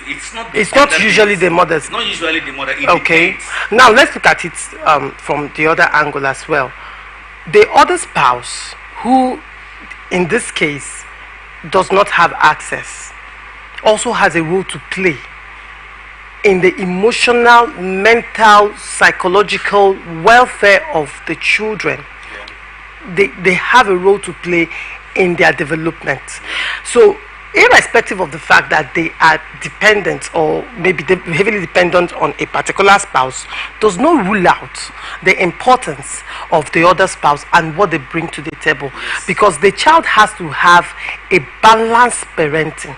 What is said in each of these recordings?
It's not usually the mothers. It's not usually the mother. It Okay. depends. Now let's look at it from the other angle as well. The other spouse, who in this case does not have access, also has a role to play in the emotional, mental, psychological welfare of the children. They have a role to play in their development. So irrespective of the fact that they are dependent or maybe heavily dependent on a particular spouse, does not rule out the importance of the other spouse and what they bring to the table. Because the child has to have a balanced parenting.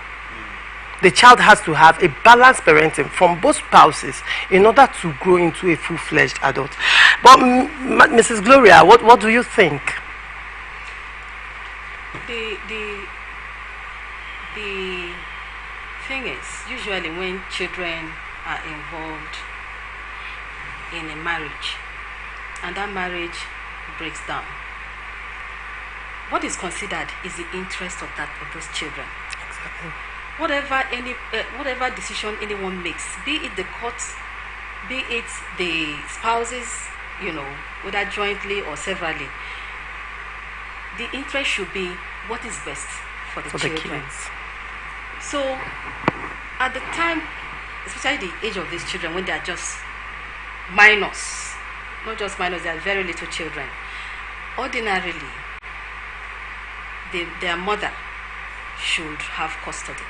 The child has to have a balanced parenting from both spouses in order to grow into a full-fledged adult. But Mrs. Gloria, what do you think? The thing is, usually when children are involved in a marriage and that marriage breaks down, what is considered is the interest of those children. Exactly. Whatever decision anyone makes, be it the courts, be it the spouses, whether jointly or severally, the interest should be what is best for the children. So at the time, especially the age of these children, when they are just minors, not just minors, they are very little children, ordinarily their mother should have custody.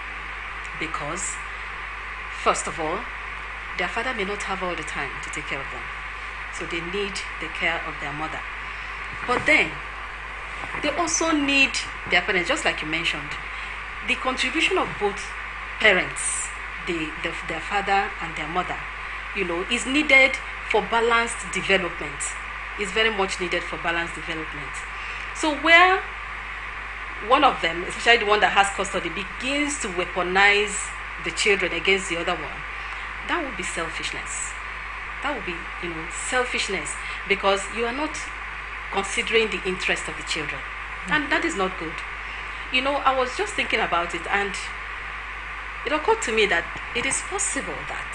Because, first of all, their father may not have all the time to take care of them. So they need the care of their mother. But then, they also need their parents, just like you mentioned. The contribution of both parents, their father and their mother, is needed for balanced development. Is very much needed for balanced development. So where one of them, especially the one that has custody, begins to weaponize the children against the other one, that would be selfishness. That would be, selfishness, because you are not considering the interest of the children. And that is not good. I was just thinking about it, and it occurred to me that it is possible that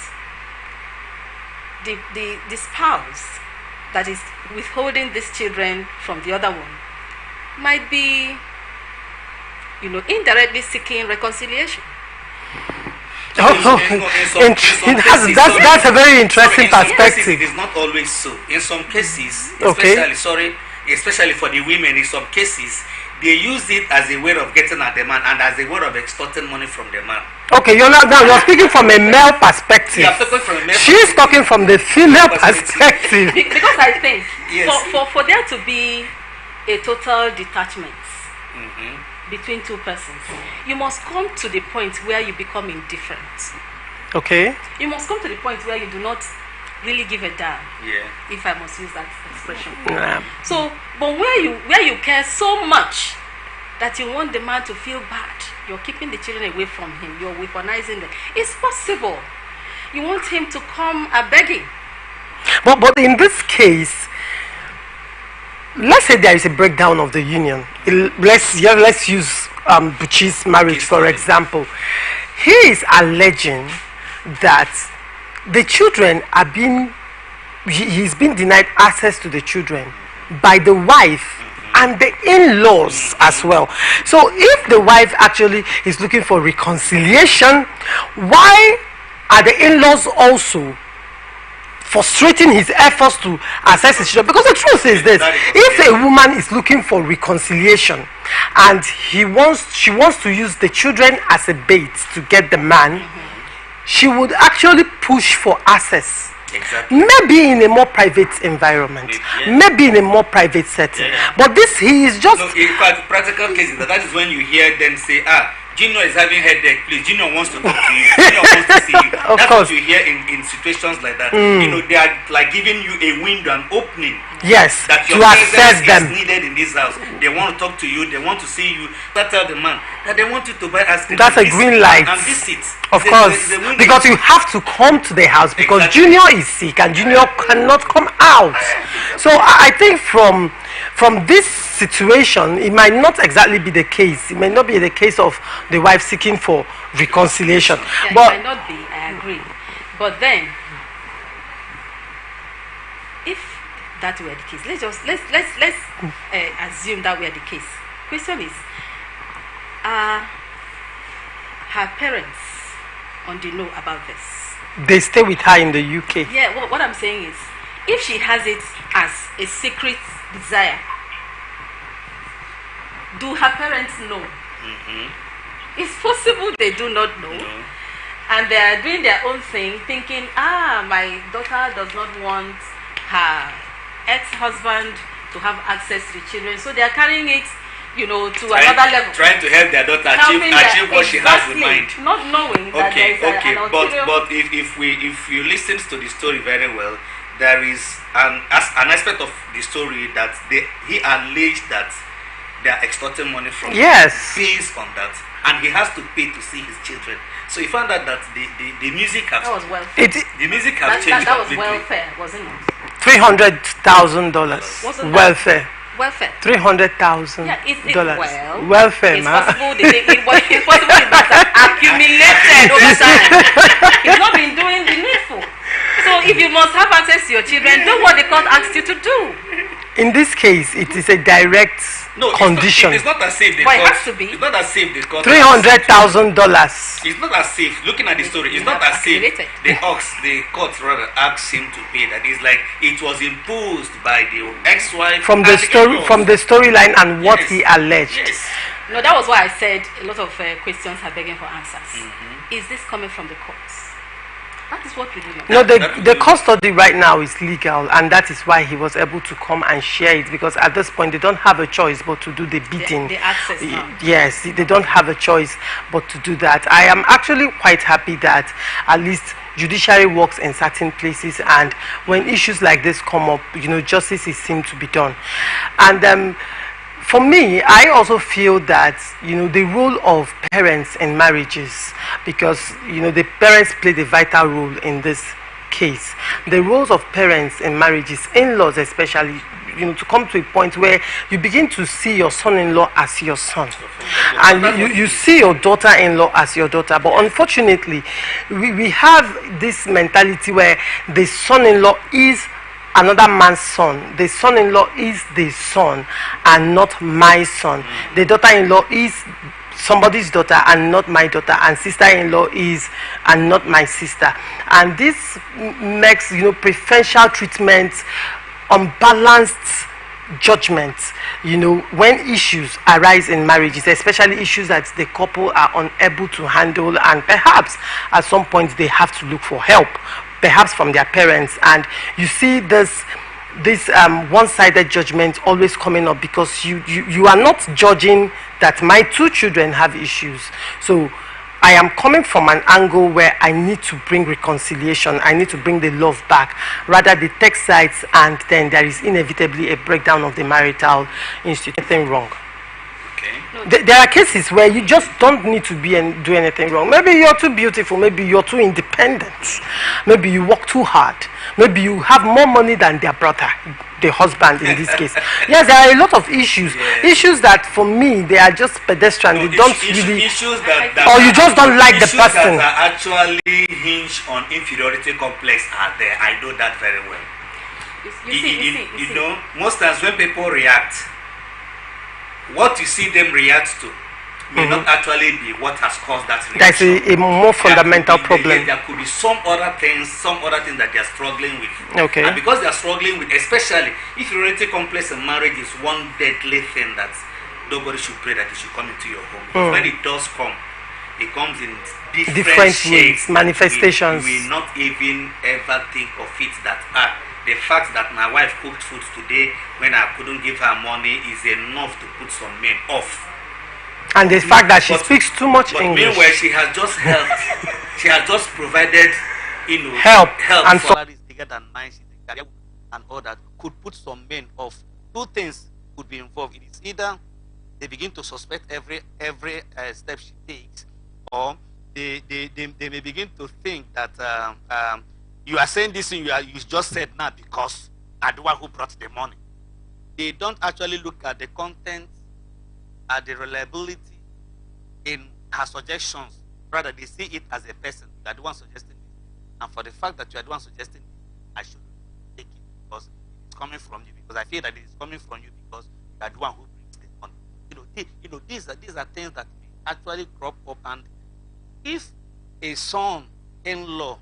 the spouse that is withholding these children from the other one might be indirectly seeking reconciliation. That's a very interesting perspective. It is not always so. In some cases, especially for the women, in some cases, they use it as a way of getting at the man and as a way of extorting money from the man. Okay, you're speaking from a male perspective. She's talking from the female perspective. Because I think for there to be a total detachment between two persons, you must come to the point where you become indifferent. Okay. You must come to the point where you do not really give a damn. Yeah. If I must use that expression. Yeah. So, but where you care so much that you want the man to feel bad, you're keeping the children away from him, you're weaponizing them. It's possible. You want him to come begging. But in this case, let's say there is a breakdown of the union. Let's use Buchi's marriage for example. He is alleging that the children are he's been denied access to the children by the wife and the in-laws as well. So if the wife actually is looking for reconciliation, why are the in-laws also frustrating his efforts to assess his children? Because the truth is this: if a woman is looking for reconciliation and she wants to use the children as a bait to get the man, she would actually push for access. Exactly. Maybe in a more private environment, maybe in a more private setting. But he is just... No, in fact, practical cases, that is when you hear them say, Junior is having headache, please. Junior wants to talk to you. Junior wants to see you. That's what you hear in situations like that. They are like giving you a window, an opening. Yes, that your to assess them. is needed in this house. They want to talk to you. They want to see you. But tell the man that they want you to buy ice cream. That's a green light. And visit. Of course, because you have to come to the house because Junior is sick and Junior cannot come out. So I think from from this situation, it might not exactly be the case. It may not be the case of the wife seeking for reconciliation. Yeah, But it might not be, I agree. But then, if that were the case, let's assume that were the case. Question is, are her parents on the know about this? they stay with her in the UK. Yeah, what I'm saying is, if she has it as a secret desire, do her parents know? It's possible they do not know. And they are doing their own thing, thinking, my daughter does not want her ex-husband to have access to the children, so they are carrying it, to another level. Trying to help their daughter achieve what she has in mind. Not knowing that there is an ulterior. But if you listen to the story very well, there is an aspect of the story that he alleged that they are extorting money from him based on that, and he has to pay to see his children. So he found out that the music has That was welfare. the music has changed That was completely. welfare, wasn't it? $300,000 Wasn't that- welfare. Welfare. $300,000 Yeah, it's welfare, it's man. possible it's possible it must have accumulated over time. He's not been doing the needful. So if you must have access to your children, do what the court asked you to do. In this case, it is a direct condition. It's not as if the But it court. has to be. It's not as if the court. $300,000. It's not as if, looking at the story, it's not as if the court rather asked him to pay that. It's like it was imposed by the ex-wife From the storyline and what he alleged. Yes. No, that was why I said a lot of questions are begging for answers. Is this coming from the courts? That is what we do know. No, the custody right now is legal, and that is why he was able to come and share it, because at this point they don't have a choice but to do the beating. The access now. Yes, they don't have a choice but to do that. I am actually quite happy that at least judiciary works in certain places, and when issues like this come up, justice is seen to be done. And for me, I also feel that the role of parents in marriages, because the parents played a vital role in this case. The roles of parents in marriages, in-laws especially, to come to a point where you begin to see your son-in-law as your son, and you see your daughter-in-law as your daughter. But unfortunately, we have this mentality where the son-in-law is another man's son. The son-in-law is the son and not my son. The daughter-in-law is somebody's daughter and not my daughter, and sister-in-law is and not my sister. And this makes preferential treatment, unbalanced judgment, when issues arise in marriages, especially issues that the couple are unable to handle, and perhaps at some point they have to look for help, perhaps from their parents. And you see this one-sided judgment always coming up, because you are not judging that my two children have issues. So I am coming from an angle where I need to bring reconciliation, I need to bring the love back, rather the take sides, and then there is inevitably a breakdown of the marital institution. Nothing wrong. There are cases where you just don't need to do anything wrong. Maybe you're too beautiful, maybe you're too independent, maybe you work too hard, maybe you have more money than their brother, the husband in this case. Yes, there are a lot of issues, issues that for me they are just pedestrian. They don't really, issues that or you just don't like the issues person. that are actually hinge on inferiority complex are there. I know that very well. You see. Most times when people react, what you see them react to may not actually be what has caused that reaction. That's a more fundamental problem. There could be some other things that they are struggling with. Okay. And because they are struggling with, especially inferiority complex in marriage, is one deadly thing that nobody should pray that it should come into your home. Because when it does come, it comes in different ways, shapes, manifestations. We will not even ever think of it that the fact that my wife cooked food today when I couldn't give her money is enough to put some men off. And the fact that she speaks too much English. Meanwhile, she has just helped. She has just provided, help and salaries bigger than mine, and all that could put some men off. Two things could be involved. It is either they begin to suspect every step she takes, or they may begin to think that you are saying this thing you just said now because I'm the one who brought the money. they don't actually look at the content, at the reliability in her suggestions. Rather, they see it as a person. You are the one suggesting it. And for the fact that you are the one suggesting it, I should take it because it's coming from you. Because I feel that it is coming from you because you are the one who brings the money. These are things that actually crop up. And if a son-in-law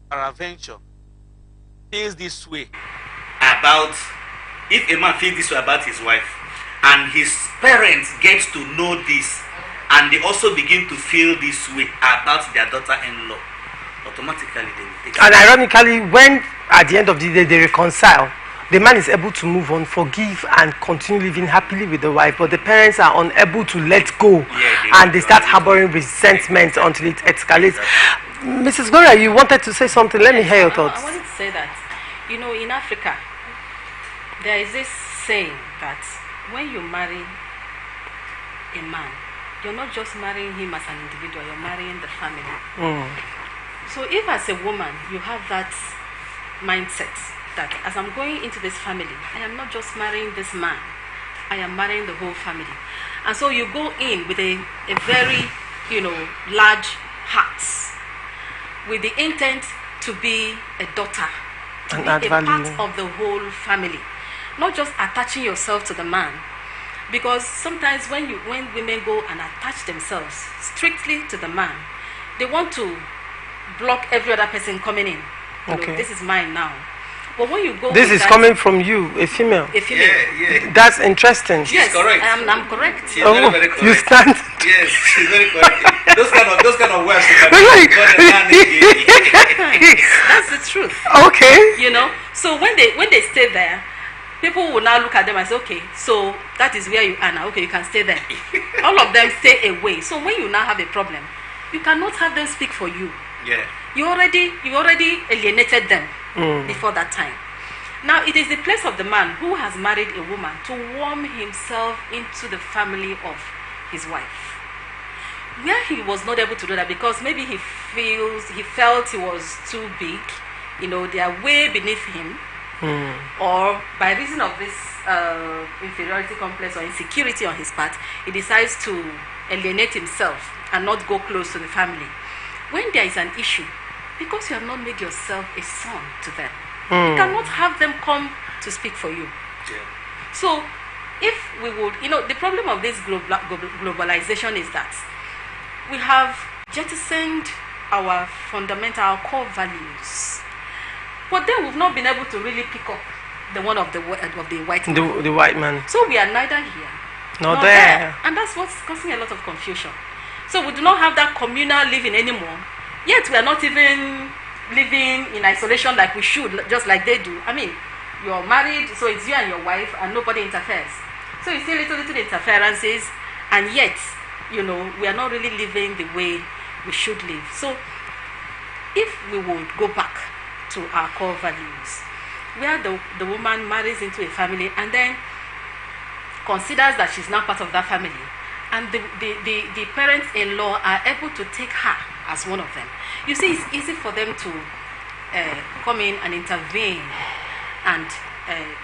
peradventure feels this way about, if a man feels this way about his wife, and his parents get to know this, and they also begin to feel this way about their daughter-in-law, automatically they will take it. And ironically, when at the end of the day they reconcile, the man is able to move on, forgive, and continue living happily with the wife, but the parents are unable to let go, and they start harboring resentment until it escalates. Mrs. Gloria, you wanted to say something. Let me hear your thoughts. I wanted to say that, in Africa, there is this saying that when you marry a man, you're not just marrying him as an individual, you're marrying the family. So if as a woman you have that mindset that as I'm going into this family, I am not just marrying this man, I am marrying the whole family. And so you go in with a very, large heart, with the intent to be a daughter, to be a part of the whole family, not just attaching yourself to the man. Because sometimes when women go and attach themselves strictly to the man, they want to block every other person coming in. This is mine now. But when you go, this is coming from you, a female. A female. Yeah. That's interesting. Yes, correct. I'm correct. She's very correct. You stand. Yes, she's very correct. Those kind of words. That's the truth. Okay. So when they stay there, people will now look at them and say, okay, so that is where you are now. Okay, you can stay there. All of them stay away. So when you now have a problem, you cannot have them speak for you. Yeah. You already alienated them before that time. Now it is the place of the man who has married a woman to warm himself into the family of his wife, where he was not able to do that because maybe he felt he was too big. They are way beneath him. Or by reason of this inferiority complex or insecurity on his part, he decides to alienate himself and not go close to the family. When there is an issue, because you have not made yourself a son to them, you cannot have them come to speak for you. Yeah. So if we would, the problem of this globalization is that we have jettisoned our core values. But then we've not been able to really pick up the one of the white man. The white man. So we are neither here nor there. And that's what's causing a lot of confusion. So we do not have that communal living anymore. Yet we are not even living in isolation like we should, just like they do. I mean, you're married, so it's you and your wife, and nobody interferes. So you see little interferences, and yet, we are not really living the way we should live. So if we would go back to our core values, where the woman marries into a family and then considers that she's now part of that family, and the parents-in-law are able to take her as one of them. You see, it's easy for them to come in and intervene and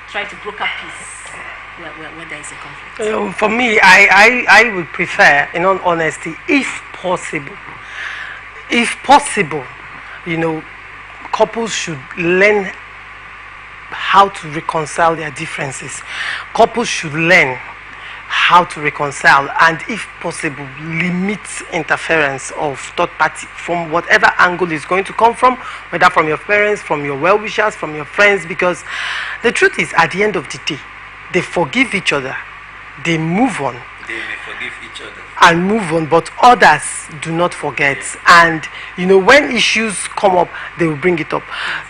try to broker peace when there is a conflict. For me, I would prefer, in all honesty, if possible, couples should learn how to reconcile their differences. Couples should learn how to reconcile, and if possible, limit interference of third party from whatever angle is going to come from, whether from your parents, from your well-wishers, from your friends, because the truth is, at the end of the day, they forgive each other, they move on. They may forgive each other and move on, but others do not forget. And when issues come up, they will bring it up.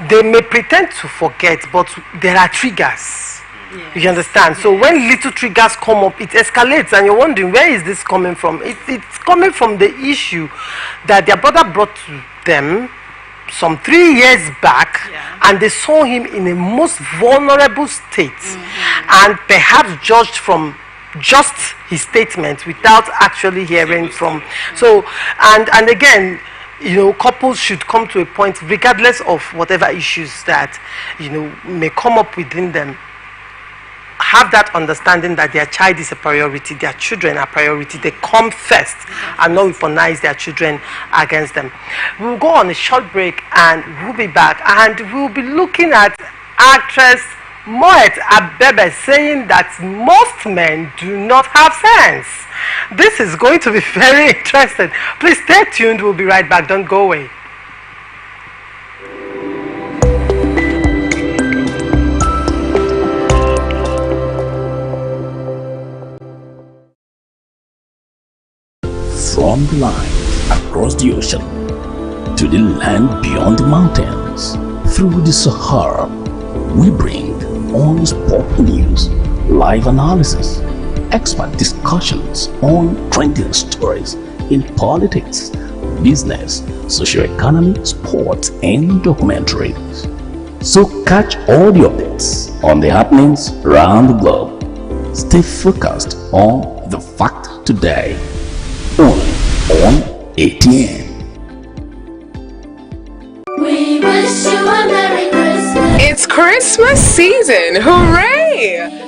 They may pretend to forget, but there are triggers. Yes. You understand? So when little triggers come up, it escalates, and you're wondering, where is this coming from? It's coming from the issue that their brother brought to them some 3 years back, and they saw him in a most vulnerable state, and perhaps judged from just his statement without actually hearing from. So, and again, couples should come to a point, regardless of whatever issues that may come up within them, have that understanding that their child is a priority, their children are priority, they come first and not weaponize their children against them. We'll go on a short break and we'll be back, and we'll be looking at actress Moet Abebe saying that most men do not have sense. This is going to be very interesting. Please stay tuned. We'll be right back. Don't go away. From the line across the ocean to the land beyond the mountains, through the Sahara, we bring on-spot news, live analysis, expert discussions on trending stories in politics, business, socio-economy, sports, and documentaries. So catch all the updates on the happenings around the globe. Stay focused on the fact today, only on ATN. We wish you a Merry Christmas. It's Christmas season! Hooray!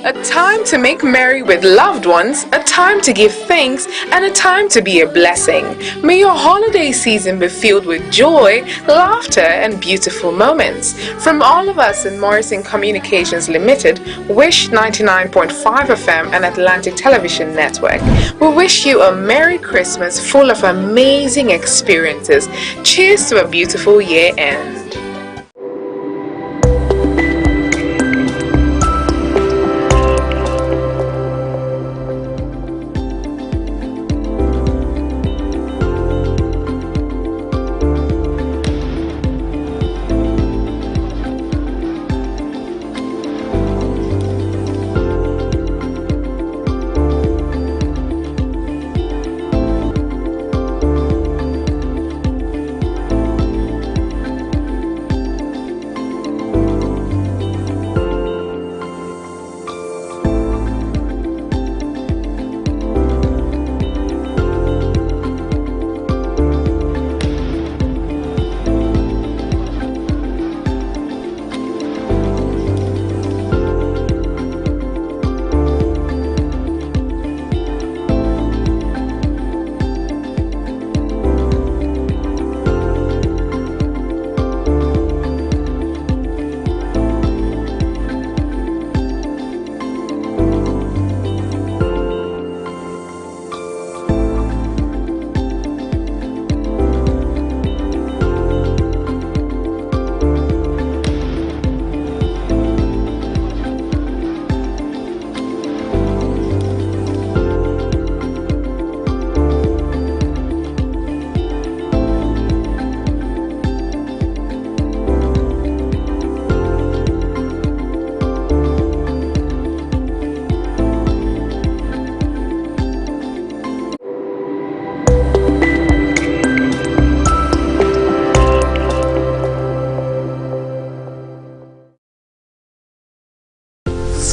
A time to make merry with loved ones, a time to give thanks, and a time to be a blessing. May your holiday season be filled with joy, laughter, and beautiful moments. From all of us in Morrison Communications Limited, Wish 99.5 FM and Atlantic Television Network, we wish you a Merry Christmas full of amazing experiences. Cheers to a beautiful year end.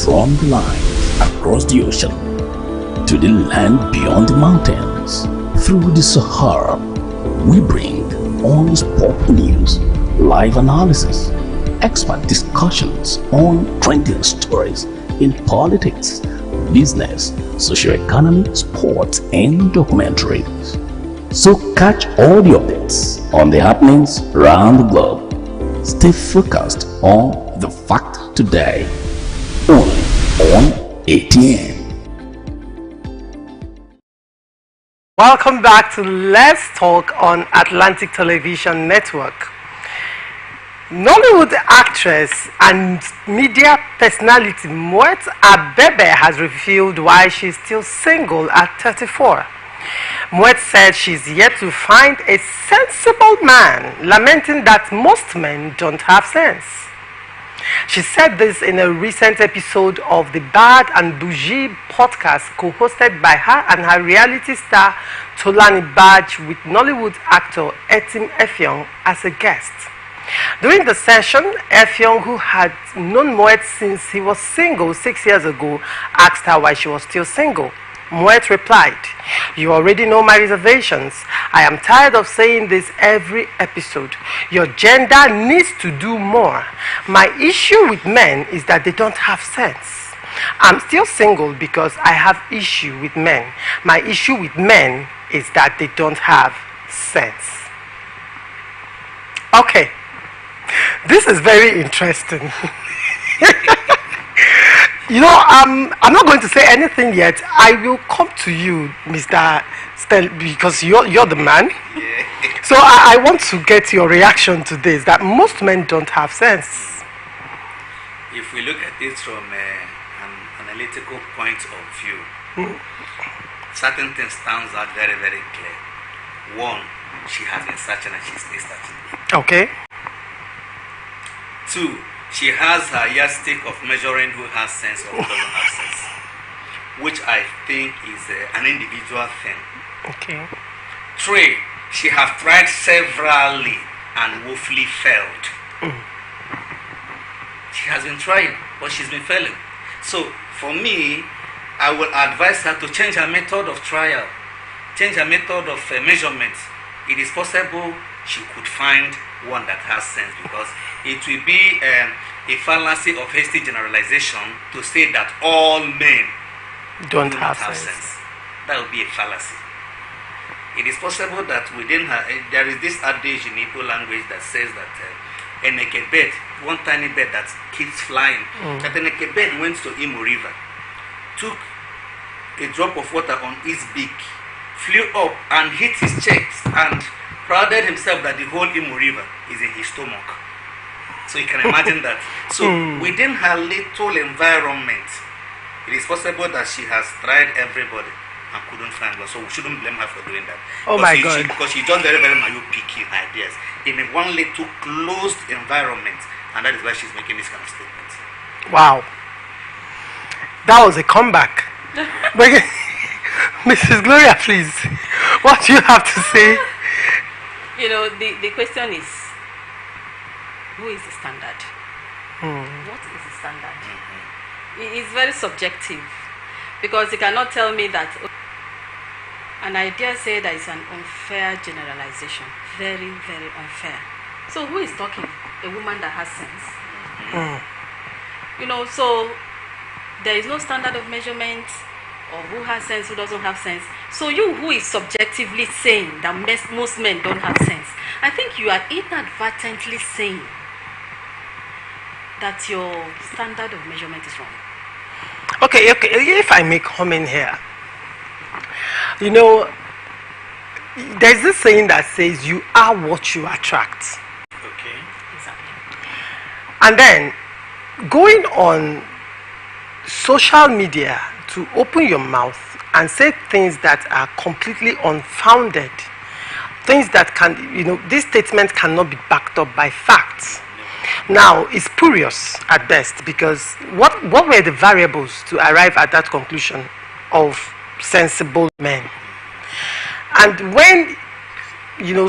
From the line across the ocean to the land beyond the mountains, through the Sahara, we bring on-spot news, live analysis, expert discussions on trending stories in politics, business, socio-economy, sports, and documentaries. So catch all the updates on the happenings around the globe. Stay focused on the fact today, only on ATN. Welcome back to Let's Talk on Atlantic Television Network. Nollywood actress and media personality Moet Abebe has revealed why she's still single at 34. Moet said she's yet to find a sensible man, lamenting that most men don't have sense. She said this in a recent episode of the Bad and Bougie podcast co-hosted by her and her reality star Tolani Baj with Nollywood actor Etim Effiong as a guest. During the session, Effiong, who had known Moet since he was single 6 years ago, asked her why she was still single. Moet replied, "You already know my reservations. I am tired of saying this every episode. Your gender needs to do more. My issue with men is that they don't have sense. I'm still single because I have issue with men. My issue with men is that they don't have sense. Okay. This is very interesting. I'm not going to say anything yet. I will come to you, Mr. Stel, because you're the man. Yeah. So I want to get your reaction to this, that most men don't have sense. If we look at this from an analytical point of view, certain things stands out very, very clear. One, she has been searching and she stays searching. Okay. Two, she has her yardstick of measuring who has sense or who doesn't have sense, which I think is an individual thing. Okay. Three, she has tried severally and woefully failed. She has been trying, but she's been failing. So, for me, I will advise her to change her method of trial, change her method of measurement. It is possible she could find one that has sense, because it will be a fallacy of hasty generalization to say that all men Don't do have not have sense. sense. That would be a fallacy. It is possible that within her, there is this adage in Igbo language that says that a naked bird, one tiny bird that keeps flying, that a naked bird went to Imo River, took a drop of water on his beak, flew up and hit his chest, and prided himself that the whole Imo River is in his stomach. So you can imagine that. So within her little environment, it is possible that she has tried everybody and couldn't find one. So we shouldn't blame her for doing that. Oh my God. Because she done very, very myopic ideas in a one little closed environment, and that is why she's making this kind of statements. Wow. That was a comeback. Mrs. Gloria, please. What do you have to say? The question is, who is the standard? What is the standard? It's very subjective, because you cannot tell me that an idea say that it's an unfair generalization. Very, very unfair. So who is talking? A woman that has sense. So there is no standard of measurement, or who has sense, who doesn't have sense. So you who is subjectively saying that most men don't have sense, I think you are inadvertently saying that your standard of measurement is wrong. Okay, if I may come in here. There's this saying that says you are what you attract. Okay. Exactly. And then going on social media to open your mouth and say things that are completely unfounded, things that this statement cannot be backed up by facts. Now, it's spurious at best, because what were the variables to arrive at that conclusion of sensible men? And when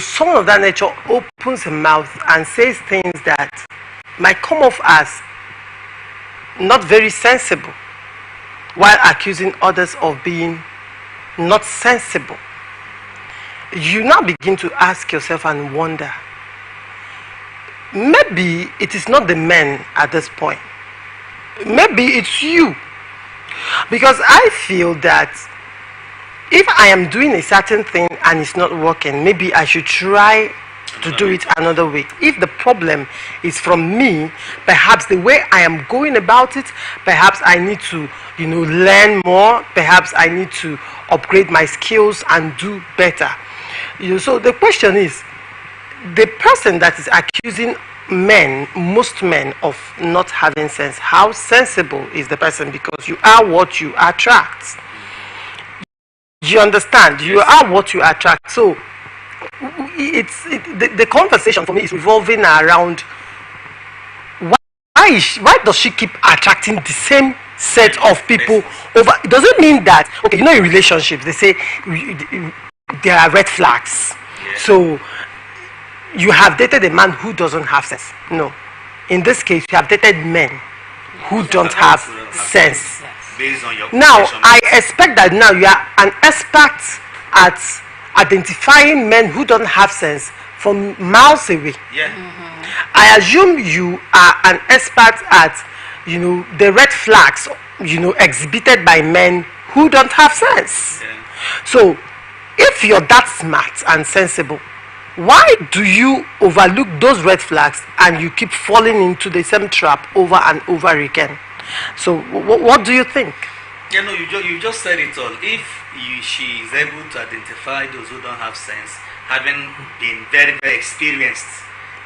someone of that nature opens a mouth and says things that might come off as not very sensible, while accusing others of being not sensible, you now begin to ask yourself and wonder, maybe it is not the men at this point. Maybe it's you. Because I feel that if I am doing a certain thing and it's not working, maybe I should try to do it another way. If the problem is from me, perhaps the way I am going about it, perhaps I need to, learn more. Perhaps I need to upgrade my skills and do better. So the question is, the person that is accusing most men of not having sense, how sensible is the person? Because you are what you attract. You understand? You are what you attract. So the conversation for me is revolving around why does she keep attracting the same set of people over? It doesn't mean that, okay, in relationships they say there are red flags. So you have dated a man who doesn't have sense. No. In this case, you have dated men who don't have sense. Based on your Now, measurement. I expect that now you are an expert at identifying men who don't have sense from miles away. Yeah. I assume you are an expert at, the red flags exhibited by men who don't have sense. Yeah. So if you're that smart and sensible, why do you overlook those red flags and you keep falling into the same trap over and over again? So what do you think? You just said it all. If she is able to identify those who don't have sense, having been very, very experienced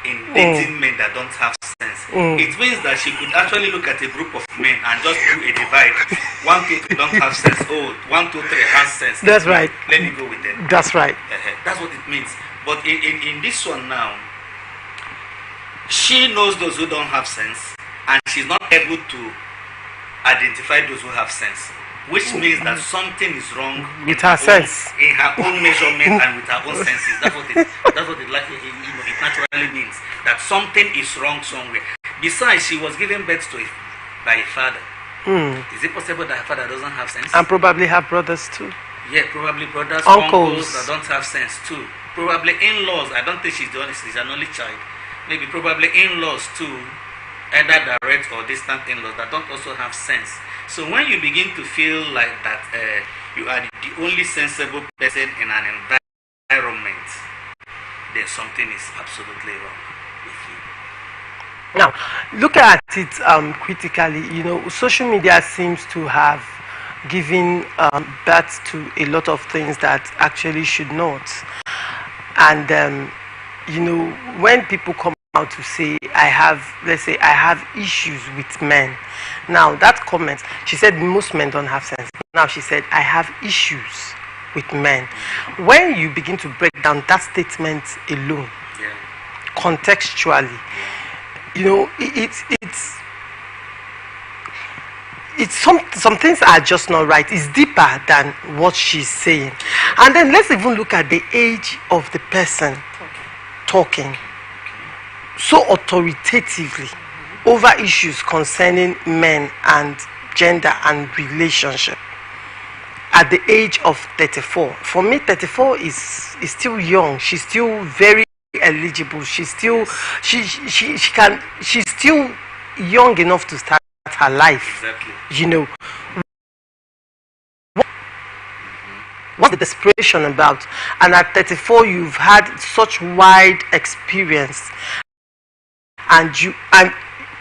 in dating men that don't have sense, it means that she could actually look at a group of men and just do a divide. 1, 2, 3 don't have sense. Oh, 1, 2, 3 has sense. That's right. Let me go with them. That's right. That's what it means. But in this one now, she knows those who don't have sense, and she's not able to identify those who have sense, which means that something is wrong with her sense, in her own measurement and with her own senses. That's what it naturally means, that something is wrong somewhere. Besides, she was given birth to by a father. Is it possible that her father doesn't have sense? And probably have brothers too. Yeah, probably brothers, uncles that don't have sense too. Probably in-laws. I don't think she's an only child. Maybe probably in-laws too, either direct or distant in-laws that don't also have sense. So when you begin to feel like that you are the only sensible person in an environment, then something is absolutely wrong with you. Now, look at it critically. Social media seems to have given birth to a lot of things that actually should not. And when people come out to say, let's say I have issues with men. Now that comment, she said most men don't have sense. Now she said I have issues with men. When you begin to break down that statement alone, contextually, it's some things are just not right. It's deeper than what she's saying. And then let's even look at the age of the person talking so authoritatively over issues concerning men and gender and relationship at the age of 34. For me, 34 is still young. She's still very eligible. She's still she's still young enough to start her life. Exactly. What's the desperation about? And at 34 you've had such wide experience, and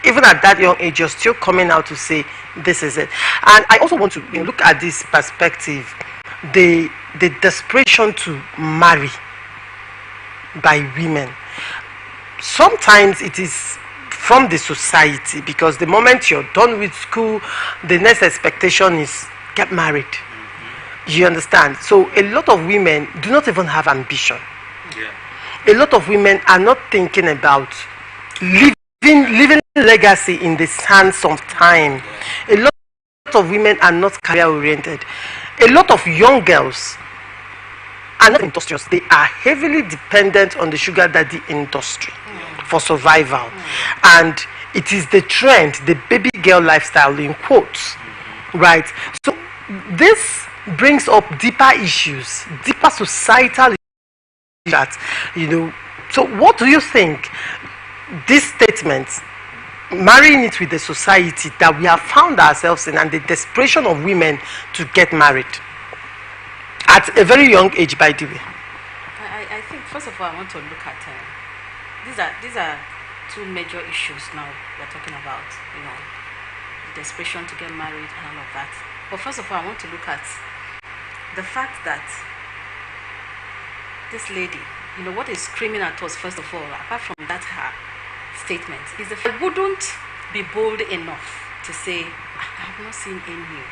even at that young age you're still coming out to say this is it. And I also want to look at this perspective, the desperation to marry by women. Sometimes it is from the society, because the moment you're done with school, the next expectation is get married. You understand? So a lot of women do not even have ambition. A lot of women are not thinking about leaving legacy in the sands of time. A lot of women are not career oriented. A lot of young girls are not industrious. They are heavily dependent on the sugar daddy industry for survival. And it is the trend, the baby girl lifestyle in quotes, right? So this brings up deeper issues, deeper societal issues that, so what do you think this statement, marrying it with the society that we have found ourselves in, and the desperation of women to get married at a very young age, by the way? I think first of all I want to look at these are two major issues now we're talking about, the desperation to get married and all of that. But first of all I want to look at the fact that this lady, what is screaming at us first of all, apart from that her statement, is the fact wouldn't be bold enough to say I have not seen any.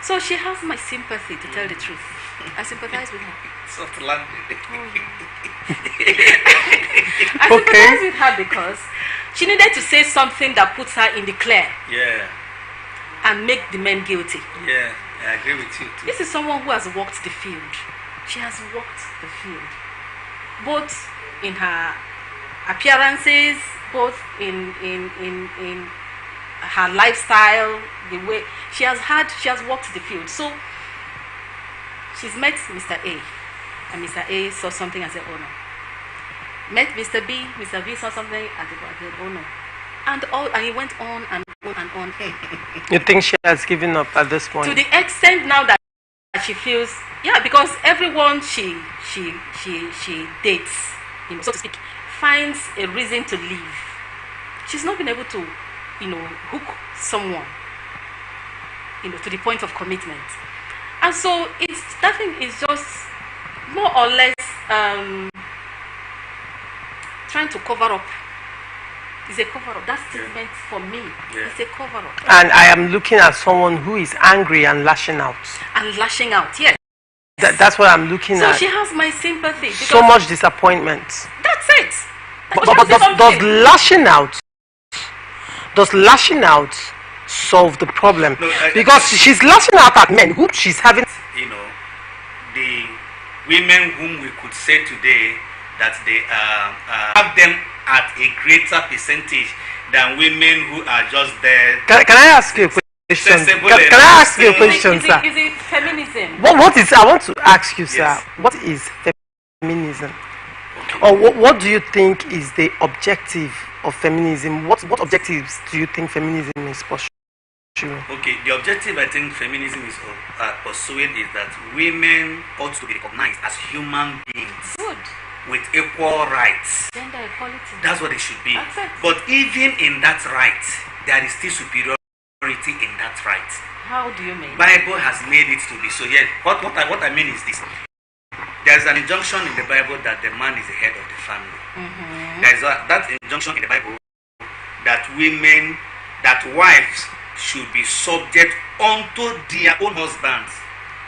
So she has my sympathy, to tell the truth. I sympathize with her. Soft landing. I sympathize with her because she needed to say something that puts her in the clear. And make the men guilty. I agree with you too. This is someone who has walked the field. She has walked the field, both in her appearances, both in her lifestyle, the way she has walked the field. So she's met Mr. A, and Mr. A saw something and said, oh no. Met Mr. B saw something and the oh no. And he went on and and on. You think she has given up at this point? To the extent now that she feels, yeah, because everyone she dates, so to speak, finds a reason to leave. She's not been able to, hook someone, to the point of commitment. And so that thing is just more or less trying to cover up. It's a cover up. That statement for me, it's a cover up. And I am looking at someone who is angry and lashing out. And lashing out, yes. That's what I'm looking at. So she has my sympathy. So much disappointment. That's it. But does lashing out solve the problem? No, because she's lashing out at men who she's having. The women whom we could say today that they have them at a greater percentage than women who are just there. Can I ask you a question? Can I ask you a question, sir? Is it feminism? What is? I want to ask you, sir. Yes. What is feminism? Or what do you think is the objective of feminism? What objectives do you think feminism is pursuing? Okay, the objective I think feminism is pursuing is that women ought to be recognized as human beings. Good. With equal rights. Gender equality. That's what it should be. That's it. But even in that right, there is still superiority in that right. How do you mean? Bible has made it to be so. Yes. What I mean is this. There's an injunction in the Bible that the man is the head of the family. Mm-hmm. There's that injunction in the Bible that wives should be subject unto their own husbands.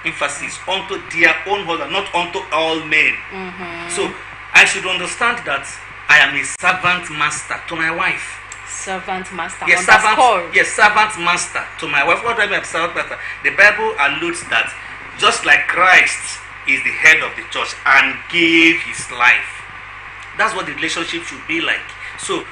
Emphasis unto their own husband, not unto all men. Mm-hmm. So I should understand that I am a servant master to my wife. Servant master. Yes, servant master to my wife. What do I mean by servant master? The Bible alludes that just like Christ is the head of the church and gave his life, that's what the relationship should be like. So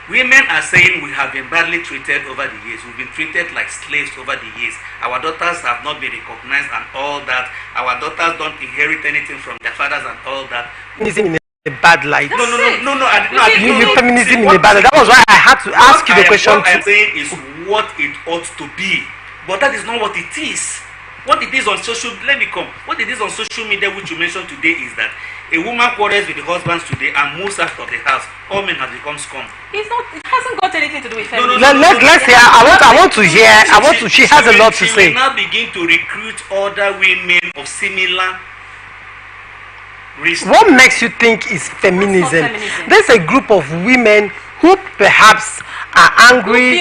women are saying we have been badly treated over the years. We've been treated like slaves over the years. Our daughters have not been recognized and all that. Our daughters don't inherit anything from their fathers and all that. Feminism in a bad light. No. You feminism in a bad light. That was why I had to ask you the question. What I'm saying is what it ought to be. But that is not what it is. What it is on social media, which you mentioned today, is that a woman quarrels with the husbands today and moves out of the house. All men have become scum. It hasn't got anything to do with feminism. Let's hear. I want to hear. She has a lot to say. She will now begin to recruit other women of similar reasons. What makes you think is feminism? There's a group of women who perhaps are angry,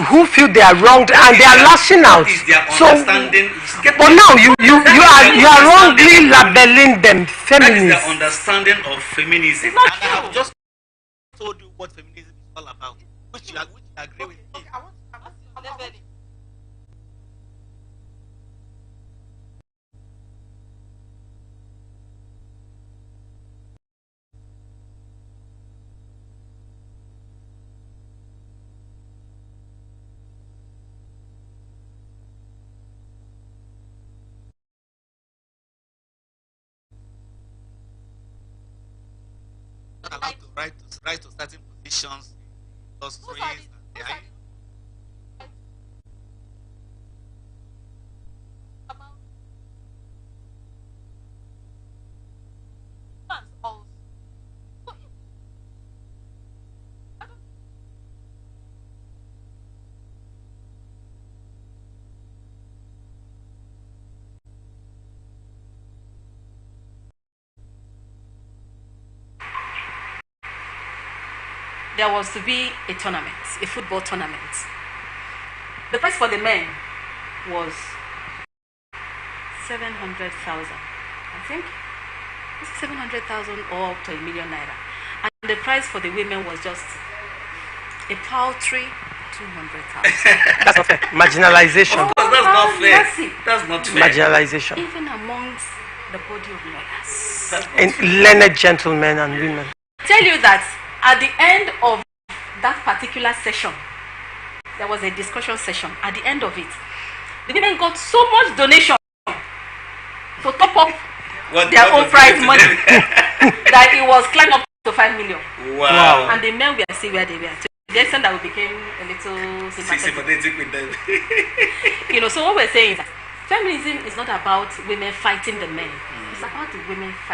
who feel they are wronged, and they are lashing out. But now you are wrongly labeling them feminists. That is their understanding of feminism. It's not and true. I have just told you what feminism is all about, which you agree with me. Allowed to rise to certain positions, industries, and there was to be a tournament, a football tournament. The prize for the men was 700,000. I think it's 700,000 or up to ₦1 million. And the prize for the women was just a paltry 200,000. That's not fair. Marginalization. that's not fair. That's not fair. Marginalization. Even amongst the body of lawyers. And learned gentlemen and women. Tell you that at the end of that particular session, there was a discussion session. At the end of it, the women got so much donation to top up their own prize money that it was climbed up to 5 million. Wow. And the men were still where they were. The extent that we became a little sympathetic with them. So what we're saying is that feminism is not about women fighting the men. It's about the women fighting